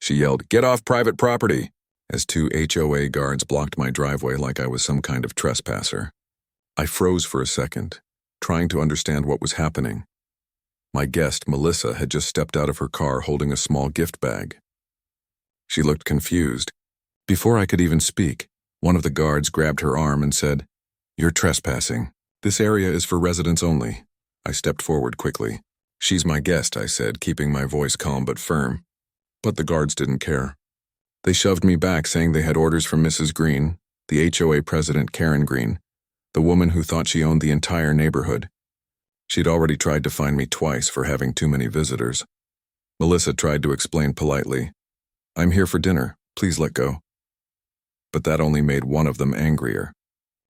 She yelled, "Get off private property!" as two HOA guards blocked my driveway like I was some kind of trespasser. I froze for a second, trying to understand what was happening. My guest, Melissa, had just stepped out of her car holding a small gift bag. She looked confused. Before I could even speak, one of the guards grabbed her arm and said, "You're trespassing. This area is for residents only." I stepped forward quickly. "She's my guest," I said, keeping my voice calm but firm. But the guards didn't care. They shoved me back, saying they had orders from Mrs. Green, the HOA president Karen Green, the woman who thought she owned the entire neighborhood. She'd already tried to fine me twice for having too many visitors. Melissa tried to explain politely, "I'm here for dinner, please let go." But that only made one of them angrier.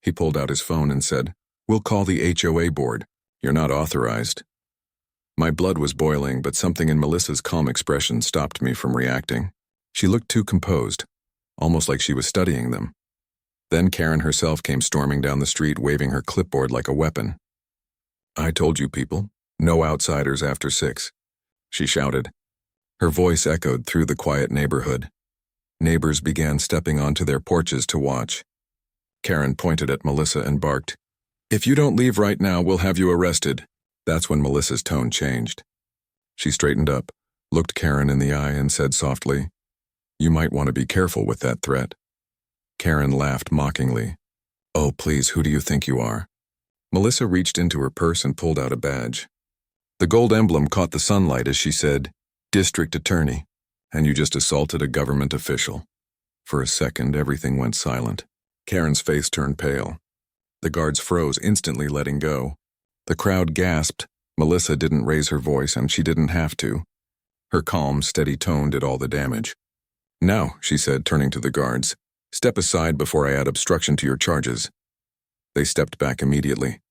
He pulled out his phone and said, "We'll call the HOA board. You're not authorized." My blood was boiling, but something in Melissa's calm expression stopped me from reacting. She looked too composed, almost like she was studying them. Then Karen herself came storming down the street, waving her clipboard like a weapon. "I told you people, no outsiders after 6, she shouted. Her voice echoed through the quiet neighborhood. Neighbors began stepping onto their porches to watch. Karen pointed at Melissa and barked, "If you don't leave right now, we'll have you arrested." That's when Melissa's tone changed. She straightened up, looked Karen in the eye, and said softly, "You might want to be careful with that threat." Karen laughed mockingly. "Oh, please, who do you think you are?" Melissa reached into her purse and pulled out a badge. The gold emblem caught the sunlight as she said, "District Attorney, and you just assaulted a government official." For a second, everything went silent. Karen's face turned pale. The guards froze, instantly letting go. The crowd gasped. Melissa didn't raise her voice, and she didn't have to. Her calm, steady tone did all the damage. "Now," she said, turning to the guards, "step aside before I add obstruction to your charges." They stepped back immediately.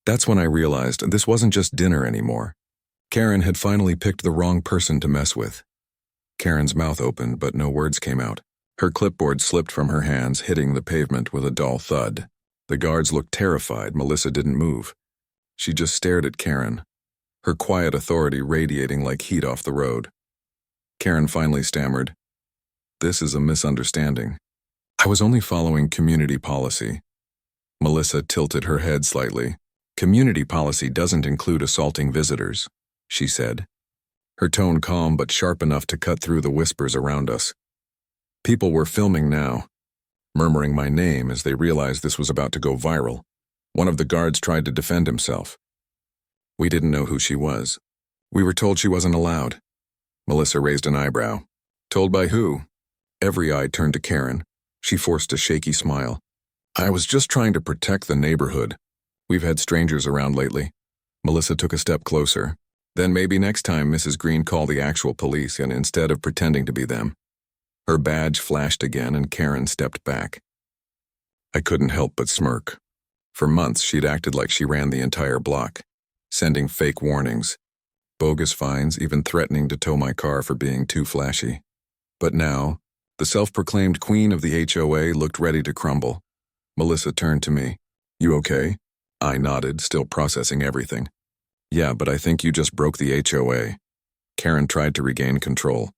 That's when I realized this wasn't just dinner anymore. Karen had finally picked the wrong person to mess with. Karen's mouth opened, but no words came out. Her clipboard slipped from her hands, hitting the pavement with a dull thud. The guards looked terrified. Melissa didn't move. She just stared at Karen, her quiet authority radiating like heat off the road. Karen finally stammered, "This is a misunderstanding. I was only following community policy." Melissa tilted her head slightly. "Community policy doesn't include assaulting visitors," she said, her tone calm but sharp enough to cut through the whispers around us. People were filming now, murmuring my name as they realized this was about to go viral. One of the guards tried to defend himself. "We didn't know who she was. We were told she wasn't allowed." Melissa raised an eyebrow. "Told by who?" Every eye turned to Karen. She forced a shaky smile. "I was just trying to protect the neighborhood. We've had strangers around lately." Melissa took a step closer. "Then maybe next time Mrs. Green call the actual police and instead of pretending to be them." Her badge flashed again and Karen stepped back. I couldn't help but smirk. For months she'd acted like she ran the entire block, sending fake warnings, bogus fines, even threatening to tow my car for being too flashy. But now, the self-proclaimed queen of the HOA looked ready to crumble. Melissa turned to me. "You okay?" I nodded, still processing everything. "Yeah, but I think you just broke the HOA." Karen tried to regain control.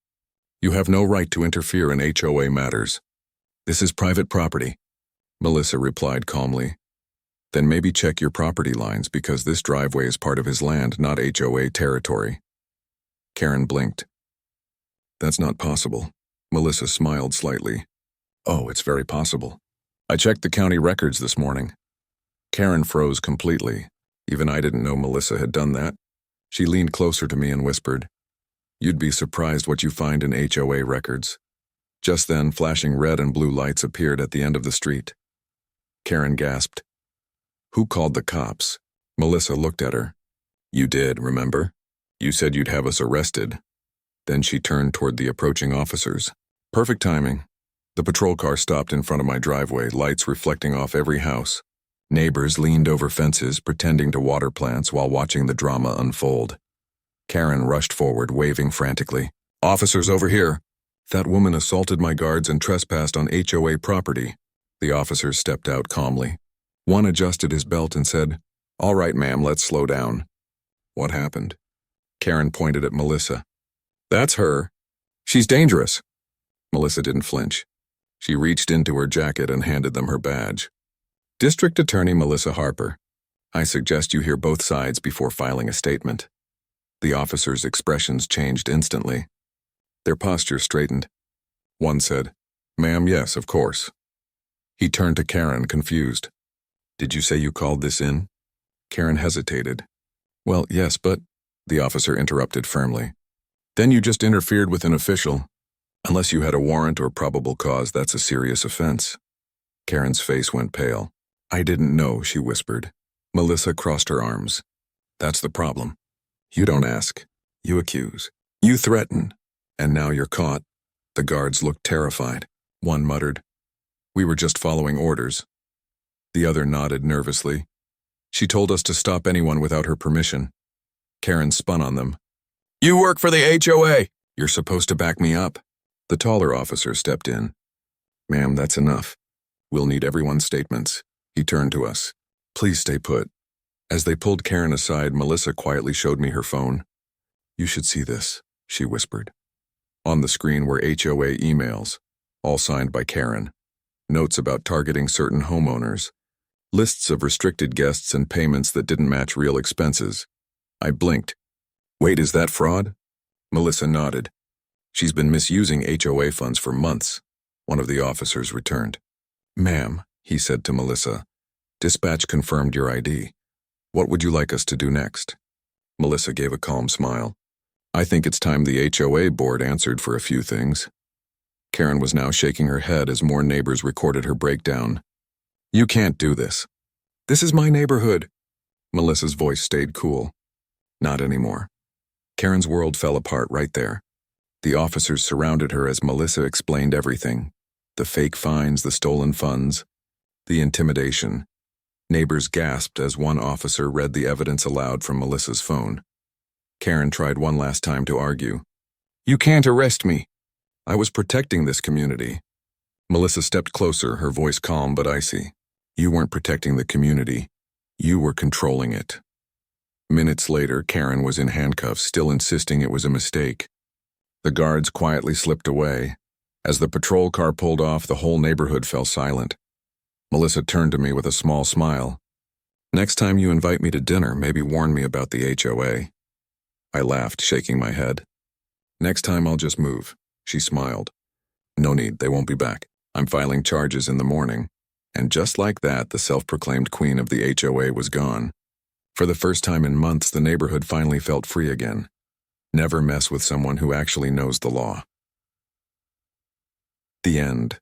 "You have no right to interfere in HOA matters. This is private property," Melissa replied calmly. "Then maybe check your property lines, because this driveway is part of his land, not HOA territory." Karen blinked. "That's not possible." Melissa smiled slightly. "Oh, it's very possible. I checked the county records this morning." Karen froze completely. Even I didn't know Melissa had done that. She leaned closer to me and whispered, "You'd be surprised what you find in HOA records." Just then, flashing red and blue lights appeared at the end of the street. Karen gasped. "Who called the cops?" Melissa looked at her. "You did, remember? You said you'd have us arrested." Then she turned toward the approaching officers. Perfect timing. The patrol car stopped in front of my driveway, lights reflecting off every house. Neighbors leaned over fences, pretending to water plants while watching the drama unfold. Karen rushed forward, waving frantically. "Officers over here! That woman assaulted my guards and trespassed on HOA property." The officers stepped out calmly. One adjusted his belt and said, "All right, ma'am, let's slow down." "What happened?" Karen pointed at Melissa. "That's her." She's dangerous. Melissa didn't flinch. She reached into her jacket and handed them her badge. District Attorney Melissa Harper. I suggest you hear both sides before filing a statement. The officers' expressions changed instantly. Their posture straightened. One said, "Ma'am, yes, of course." He turned to Karen, confused. "Did you say you called this in?" Karen hesitated. "Well, yes, but—" The officer interrupted firmly. "Then you just interfered with an official. Unless you had a warrant or probable cause, that's a serious offense." Karen's face went pale. "I didn't know," she whispered. Melissa crossed her arms. "That's the problem. You don't ask. You accuse. You threaten. And now you're caught." The guards looked terrified. One muttered, "We were just following orders." The other nodded nervously. "She told us to stop anyone without her permission." Karen spun on them. "You work for the HOA. You're supposed to back me up." The taller officer stepped in. "Ma'am, that's enough. We'll need everyone's statements." He turned to us. "Please stay put." As they pulled Karen aside, Melissa quietly showed me her phone. "You should see this," she whispered. On the screen were HOA emails, all signed by Karen. Notes about targeting certain homeowners. Lists of restricted guests and payments that didn't match real expenses. I blinked. "Wait, is that fraud?" Melissa nodded. "She's been misusing HOA funds for months." One of the officers returned. "Ma'am," he said to Melissa, "dispatch confirmed your ID. What would you like us to do next?" Melissa gave a calm smile. "I think it's time the HOA board answered for a few things." Karen was now shaking her head as more neighbors recorded her breakdown. "You can't do this. This is my neighborhood." Melissa's voice stayed cool. Not anymore. Karen's world fell apart right there. The officers surrounded her as Melissa explained everything. The fake fines, the stolen funds, the intimidation. Neighbors gasped as one officer read the evidence aloud from Melissa's phone. Karen tried one last time to argue. "You can't arrest me. I was protecting this community." Melissa stepped closer, her voice calm but icy. "You weren't protecting the community. You were controlling it." Minutes later, Karen was in handcuffs, still insisting it was a mistake. The guards quietly slipped away. As the patrol car pulled off, the whole neighborhood fell silent. Melissa turned to me with a small smile. "Next time you invite me to dinner, maybe warn me about the HOA." I laughed, shaking my head. "Next time I'll just move." She smiled. "No need, they won't be back. I'm filing charges in the morning." And just like that, the self-proclaimed queen of the HOA was gone. For the first time in months, the neighborhood finally felt free again. Never mess with someone who actually knows the law. The end.